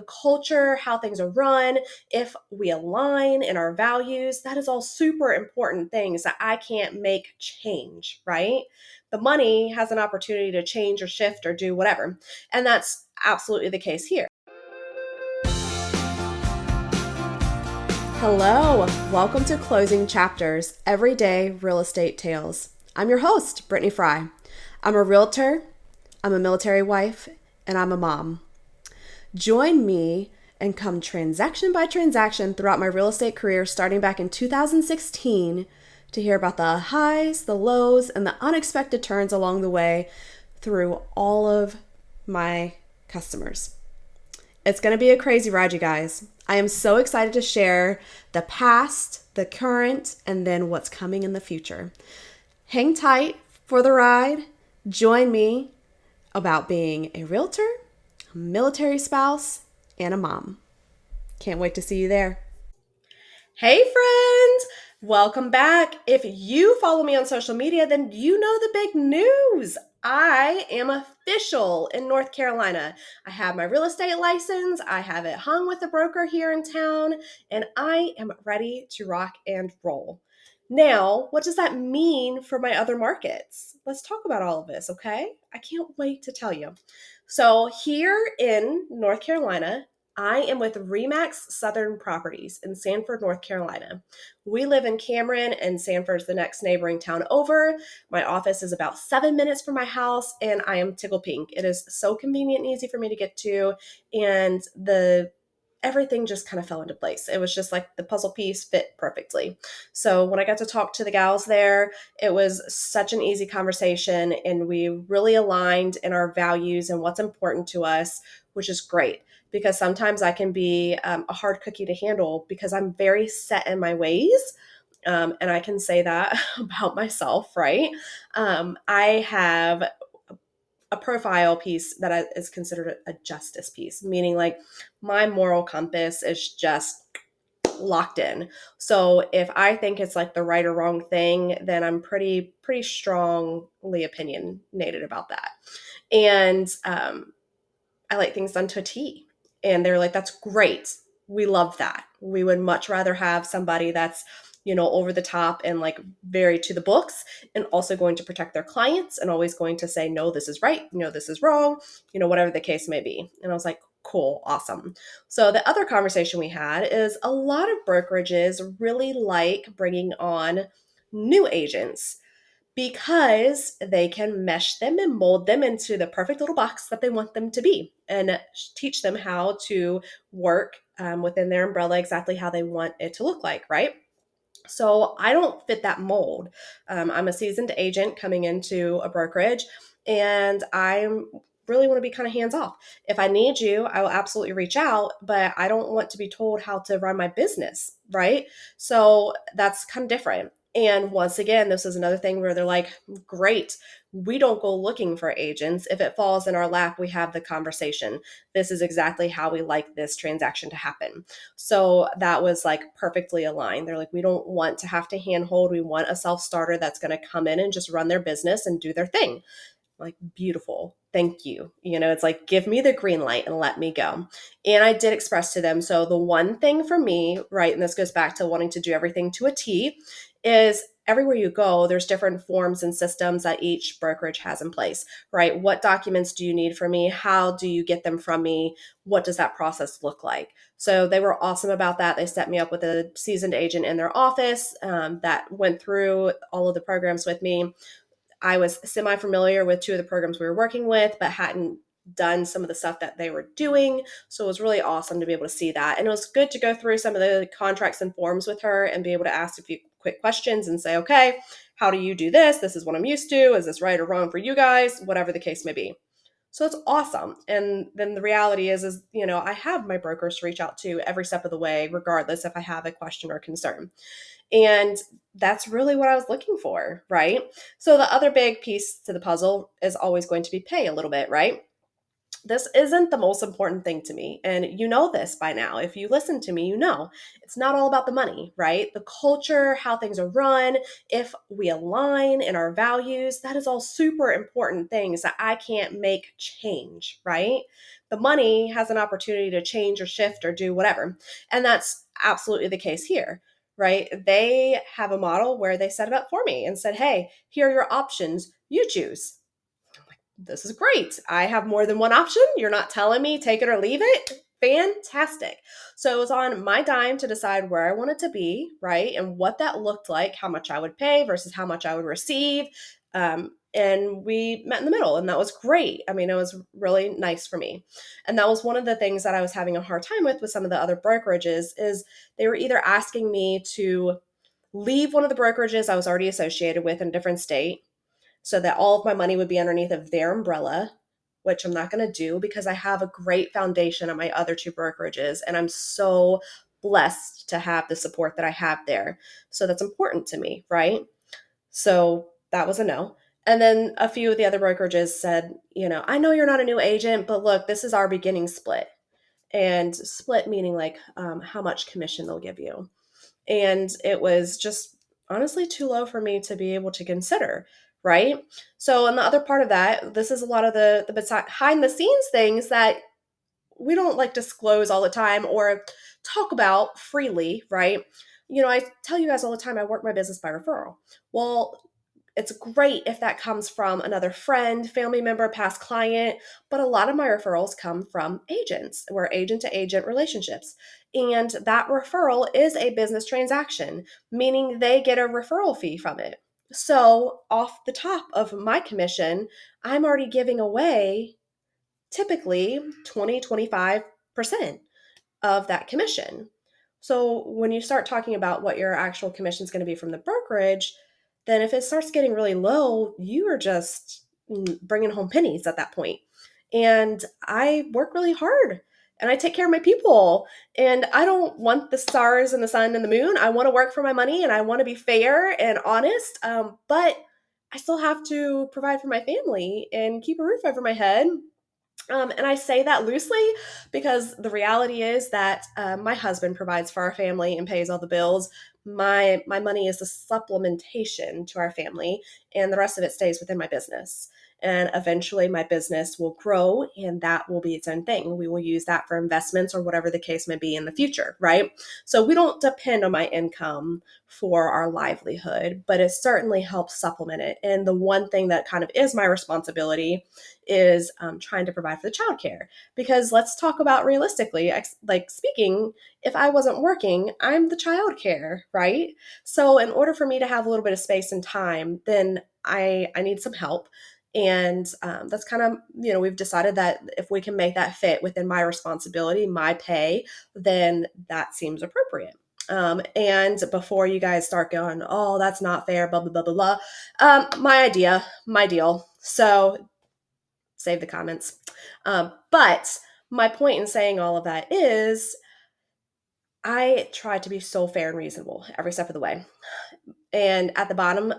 culture, how things are run, if we align in our values, that is all super important things that I can't make change, right? The money has an opportunity to change or shift or do whatever. And that's absolutely the case here. Hello, welcome to Closing Chapters, Everyday Real Estate Tales. I'm your host, Brittany Fry. I'm a realtor, I'm a military wife, and I'm a mom. Join me and come transaction by transaction throughout my real estate career starting back in 2016 to hear about the highs, the lows, and the unexpected turns along the way through all of my customers. It's going to be a crazy ride, you guys. I am so excited to share the past, the current, and then what's coming in the future. Hang tight for the ride. Join me about being a realtor, a military spouse, and a mom. Can't wait to see you there. Hey friends, welcome back. If you follow me on social media, then you know the big news. I am official in North Carolina. I have my real estate license. I have it hung with a broker here in town, and I am ready to rock and roll. Now, what does that mean for my other markets? Let's talk about all of this, okay? I can't wait to tell you. So here in North Carolina, I am with Remax Southern Properties in Sanford, North Carolina. We live in Cameron, and Sanford's the next neighboring town over. My office is about 7 minutes from my house, and I am tickle pink. It is so convenient and easy for me to get to, and everything just kind of fell into place. It was just like the puzzle piece fit perfectly. So when I got to talk to the gals there, it was such an easy conversation, and we really aligned in our values and what's important to us, which is great. Because sometimes I can be a hard cookie to handle because I'm very set in my ways. And I can say that about myself, right? I have a profile piece that is considered a justice piece, meaning like my moral compass is just locked in. So if I think it's like the right or wrong thing, then I'm pretty strongly opinionated about that. And I like things done to a T. And they're like, that's great. We love that. We would much rather have somebody that's, over the top and like very to the books, and also going to protect their clients and always going to say, no, this is right. No, this is wrong, whatever the case may be. And I was like, cool, awesome. So the other conversation we had is a lot of brokerages really like bringing on new agents, because they can mesh them and mold them into the perfect little box that they want them to be and teach them how to work within their umbrella exactly how they want it to look like, right? So I don't fit that mold. I'm a seasoned agent coming into a brokerage, and I really want to be kind of hands off. If I need you, I will absolutely reach out, but I don't want to be told how to run my business, right? So that's kind of different. And once again, this is another thing where they're like, great, we don't go looking for agents. If it falls in our lap, we have the conversation. This is exactly how we like this transaction to happen. So that was like perfectly aligned. They're like, we don't want to have to handhold. We want a self-starter that's going to come in and just run their business and do their thing. Like, beautiful. Thank you. It's like, give me the green light and let me go. And I did express to them. So the one thing for me, right, and this goes back to wanting to do everything to a T, is everywhere you go, there's different forms and systems that each brokerage has in place, right? What documents do you need from me? How do you get them from me? What does that process look like? So they were awesome about that. They set me up with a seasoned agent in their office that went through all of the programs with me. I was semi-familiar with two of the programs we were working with, but hadn't done some of the stuff that they were doing. So it was really awesome to be able to see that. And it was good to go through some of the contracts and forms with her and be able to ask a few quick questions and say, okay, how do you do this? This is what I'm used to. Is this right or wrong for you guys? Whatever the case may be. So it's awesome. And then the reality is, I have my brokers to reach out to every step of the way, regardless if I have a question or concern. And that's really what I was looking for, right? So the other big piece to the puzzle is always going to be pay a little bit, right? This isn't the most important thing to me. And you know this by now. If you listen to me, you know it's not all about the money, right? The culture, how things are run, if we align in our values, that is all super important things that I can't make change, right? The money has an opportunity to change or shift or do whatever. And that's absolutely the case here, right? They have a model where they set it up for me and said, hey, here are your options. You choose. This is great. I have more than one option. You're not telling me take it or leave it. Fantastic. So it was on my dime to decide where I wanted to be, right? And what that looked like, how much I would pay versus how much I would receive. And we met in the middle, and that was great. I mean, it was really nice for me. And that was one of the things that I was having a hard time with some of the other brokerages is they were either asking me to leave one of the brokerages I was already associated with in a different state so that all of my money would be underneath of their umbrella, which I'm not going to do because I have a great foundation at my other two brokerages. And I'm so blessed to have the support that I have there. So that's important to me, right? So that was a no. And then a few of the other brokerages said, I know you're not a new agent, but look, this is our beginning split. And split meaning like how much commission they'll give you. And it was just honestly too low for me to be able to consider, right? So, and the other part of that, this is a lot of the behind the scenes things that we don't like disclose all the time or talk about freely, right? I tell you guys all the time I work my business by referral. Well, it's great if that comes from another friend, family member, past client, but a lot of my referrals come from agents. We're agent to agent relationships. And that referral is a business transaction, meaning they get a referral fee from it. So, off the top of my commission, I'm already giving away typically 20-25% of that commission. So when you start talking about what your actual commission is going to be from the brokerage, then if it starts getting really low, you are just bringing home pennies at that point. And I work really hard and I take care of my people. And I don't want the stars and the sun and the moon. I want to work for my money and I want to be fair and honest. But I still have to provide for my family and keep a roof over my head. And I say that loosely because the reality is that my husband provides for our family and pays all the bills. My money is a supplementation to our family, and the rest of it stays within my business. And eventually, my business will grow, and that will be its own thing. We will use that for investments or whatever the case may be in the future, right? So we don't depend on my income for our livelihood, but it certainly helps supplement it. And the one thing that kind of is my responsibility is trying to provide for the childcare. Because let's talk about realistically, like speaking, if I wasn't working, I'm the childcare, right? So in order for me to have a little bit of space and time, then I need some help. And that's kind of, we've decided that if we can make that fit within my responsibility, my pay, then that seems appropriate. And before you guys start going, oh, that's not fair, blah, blah, blah, blah, blah, my idea, my deal. So save the comments. But my point in saying all of that is I try to be so fair and reasonable every step of the way. And at the bottom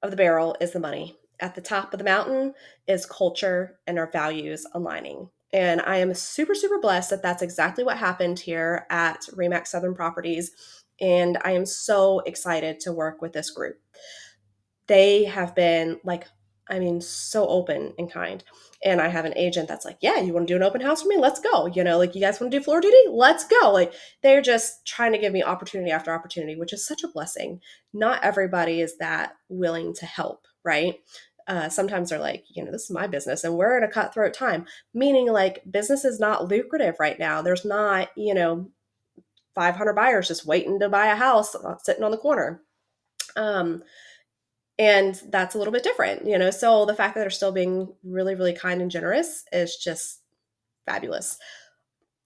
of the barrel is the money. At the top of the mountain is culture and our values aligning. And I am super, super blessed that that's exactly what happened here at Remax Southern Properties. And I am so excited to work with this group. They have been so open and kind. And I have an agent that's like, yeah, you want to do an open house for me? Let's go. You guys want to do floor duty? Let's go. Like, they're just trying to give me opportunity after opportunity, which is such a blessing. Not everybody is that willing to help, right? Sometimes they're like, this is my business and we're in a cutthroat time, meaning like business is not lucrative right now. There's not, 500 buyers just waiting to buy a house sitting on the corner. And that's a little bit different, so the fact that they're still being really, really kind and generous is just fabulous.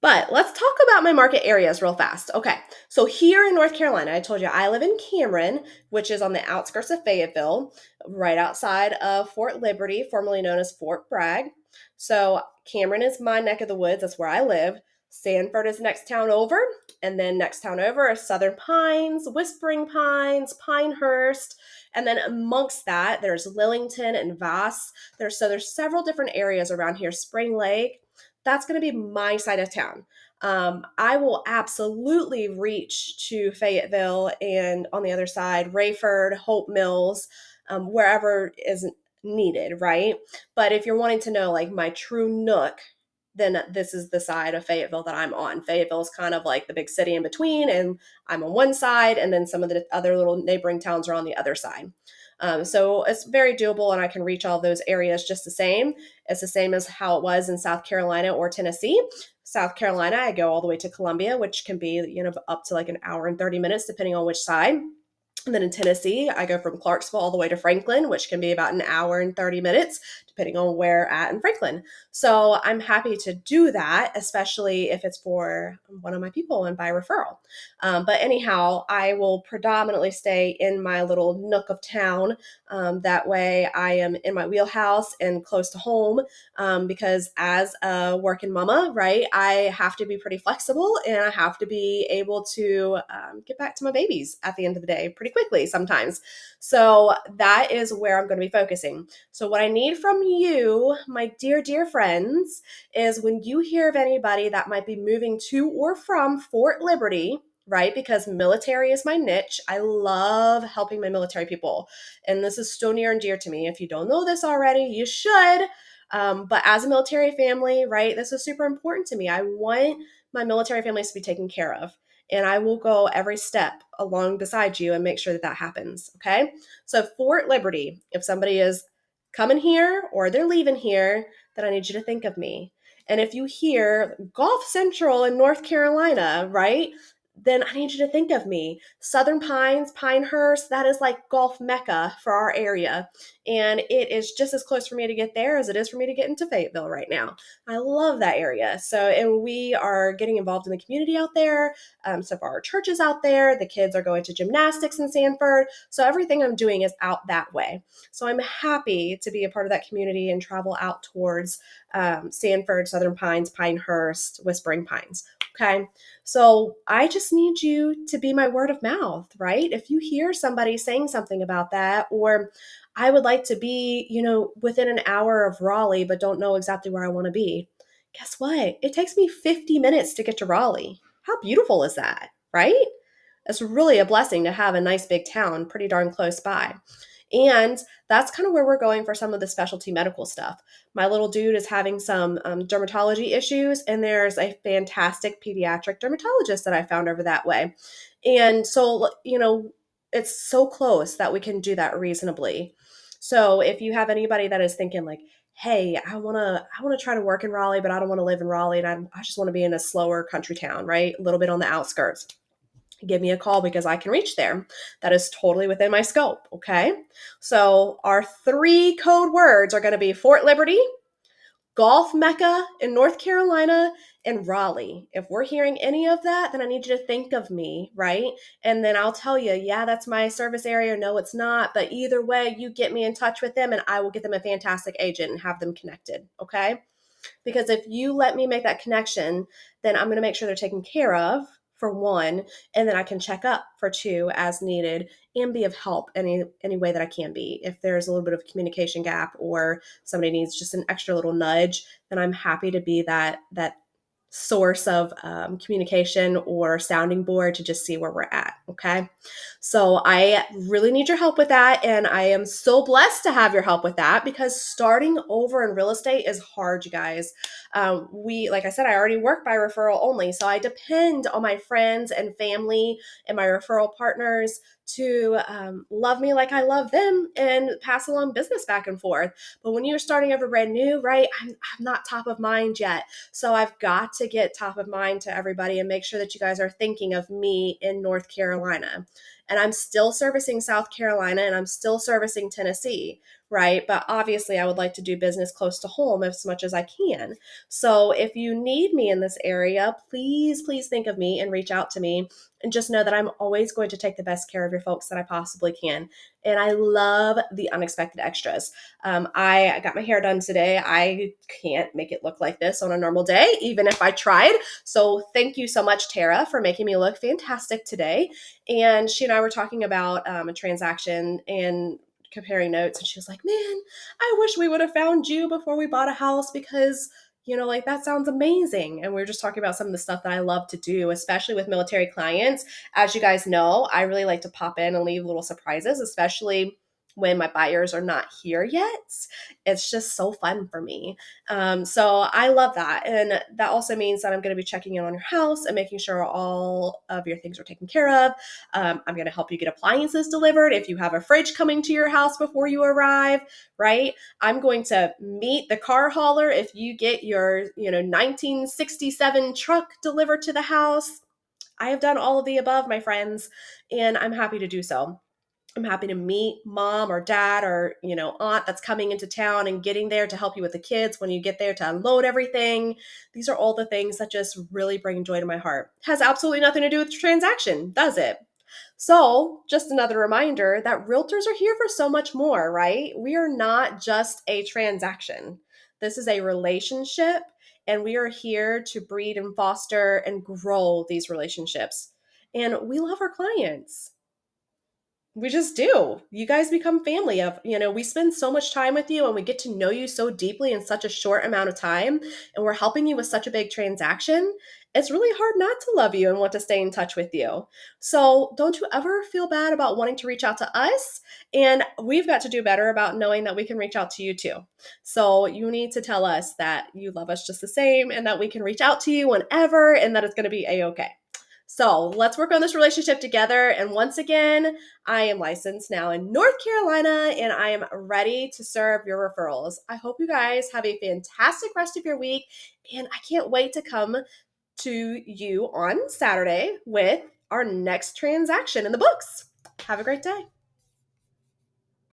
But let's talk about my market areas real fast. Okay, so here in North Carolina, I told you I live in Cameron, which is on the outskirts of Fayetteville, right outside of Fort Liberty, formerly known as Fort Bragg. So Cameron is my neck of the woods. That's where I live. Sanford is next town over, and then next town over are Southern Pines, Whispering Pines, Pinehurst, and then amongst that, there's Lillington and Voss. There's several different areas around here. Spring Lake, that's going to be my side of town. I will absolutely reach to Fayetteville and on the other side, Rayford, Hope Mills, wherever is needed, right? But if you're wanting to know like my true nook, then this is the side of Fayetteville that I'm on. Fayetteville is kind of like the big city in between, and I'm on one side, and then some of the other little neighboring towns are on the other side. So it's very doable, and I can reach all those areas just the same. It's the same as how it was in South Carolina or Tennessee. South Carolina, I go all the way to Columbia, which can be, up to like an hour and 30 minutes, depending on which side. And then in Tennessee, I go from Clarksville all the way to Franklin, which can be about an hour and 30 minutes, depending on where at in Franklin. So I'm happy to do that, especially if it's for one of my people and by referral. But anyhow, I will predominantly stay in my little nook of town. That way I am in my wheelhouse and close to home, because as a working mama, right, I have to be pretty flexible and I have to be able to get back to my babies at the end of the day pretty quickly sometimes. So that is where I'm going to be focusing. So what I need from you, my dear, dear friends, is when you hear of anybody that might be moving to or from Fort Liberty, right? Because military is my niche. I love helping my military people. And this is so near and dear to me. If you don't know this already, you should. But as a military family, right, this is super important to me. I want my military families to be taken care of. And I will go every step along beside you and make sure that that happens. Okay. So Fort Liberty, if somebody is coming here or they're leaving here, then I need you to think of me. And if you hear Gulf Central in North Carolina, right, then I need you to think of me. Southern Pines, Pinehurst, that is like Gulf Mecca for our area. And it is just as close for me to get there as it is for me to get into Fayetteville right now. I love that area. So, and we are getting involved in the community out there. So for our churches out there, the kids are going to gymnastics in Sanford. So everything I'm doing is out that way. So I'm happy to be a part of that community and travel out towards Sanford, Southern Pines, Pinehurst, Whispering Pines. Okay. So I just need you to be my word of mouth, right? If you hear somebody saying something about that, or I would like to be, within an hour of Raleigh, but don't know exactly where I want to be. Guess what? It takes me 50 minutes to get to Raleigh. How beautiful is that, right? It's really a blessing to have a nice big town pretty darn close by. And that's kind of where we're going for some of the specialty medical stuff. My little dude is having some dermatology issues, and there's a fantastic pediatric dermatologist that I found over that way. And so, it's so close that we can do that reasonably. So if you have anybody that is thinking like, hey, I wanna try to work in Raleigh, but I don't want to live in Raleigh, and I just want to be in a slower country town, right? A little bit on the outskirts, give me a call because I can reach there. That is totally within my scope. Okay. So our 3 code words are going to be Fort Liberty, Gulf Mecca in North Carolina, and Raleigh. If we're hearing any of that, then I need you to think of me, right? And then I'll tell you, yeah, that's my service area. No, it's not. But either way, you get me in touch with them and I will get them a fantastic agent and have them connected. Okay. Because if you let me make that connection, then I'm going to make sure they're taken care of for 1, and then I can check up for 2 as needed and be of help any way that I can be. If there's a little bit of a communication gap or somebody needs just an extra little nudge, then I'm happy to be that source of communication or sounding board to just see where we're at. Okay. So I really need your help with that. And I am so blessed to have your help with that because starting over in real estate is hard, you guys. Like I said, I already work by referral only. So I depend on my friends and family and my referral partners to love me like I love them and pass along business back and forth. But when you're starting over brand new, right, I'm not top of mind yet. So I've got to get top of mind to everybody and make sure that you guys are thinking of me in North Carolina. and I'm still servicing South Carolina and I'm still servicing Tennessee, right? But obviously, I would like to do business close to home as much as I can. So if you need me in this area, please think of me and reach out to me. And just know that I'm always going to take the best care of your folks that I possibly can. And I love the unexpected extras. I got my hair done today. I can't make it look like this on a normal day, even if I tried. So thank you so much, Tara, for making me look fantastic today. And she and I were talking about a transaction and comparing notes. And she was like, man, I wish we would have found you before we bought a house because like that sounds amazing. And we were just talking about some of the stuff that I love to do, especially with military clients. As you guys know, I really like to pop in and leave little surprises, especially when my buyers are not here yet. It's just so fun for me. So I love that. And that also means that I'm going to be checking in on your house and making sure all of your things are taken care of. I'm going to help you get appliances delivered if you have a fridge coming to your house before you arrive, right? I'm going to meet the car hauler if you get your 1967 truck delivered to the house. I have done all of the above, my friends, and I'm happy to do so. I'm happy to meet mom or dad or, aunt that's coming into town and getting there to help you with the kids when you get there to unload everything. These are all the things that just really bring joy to my heart. Has absolutely nothing to do with the transaction, does it? So, just another reminder that realtors are here for so much more, right? We are not just a transaction. This is a relationship, and we are here to breed and foster and grow these relationships. And we love our clients. We just do. You guys become family we spend so much time with you and we get to know you so deeply in such a short amount of time. And we're helping you with such a big transaction. It's really hard not to love you and want to stay in touch with you. So don't you ever feel bad about wanting to reach out to us. And we've got to do better about knowing that we can reach out to you too. So you need to tell us that you love us just the same and that we can reach out to you whenever and that it's going to be a-okay. So let's work on this relationship together. And once again, I am licensed now in North Carolina and I am ready to serve your referrals. I hope you guys have a fantastic rest of your week. And I can't wait to come to you on Saturday with our next transaction in the books. Have a great day.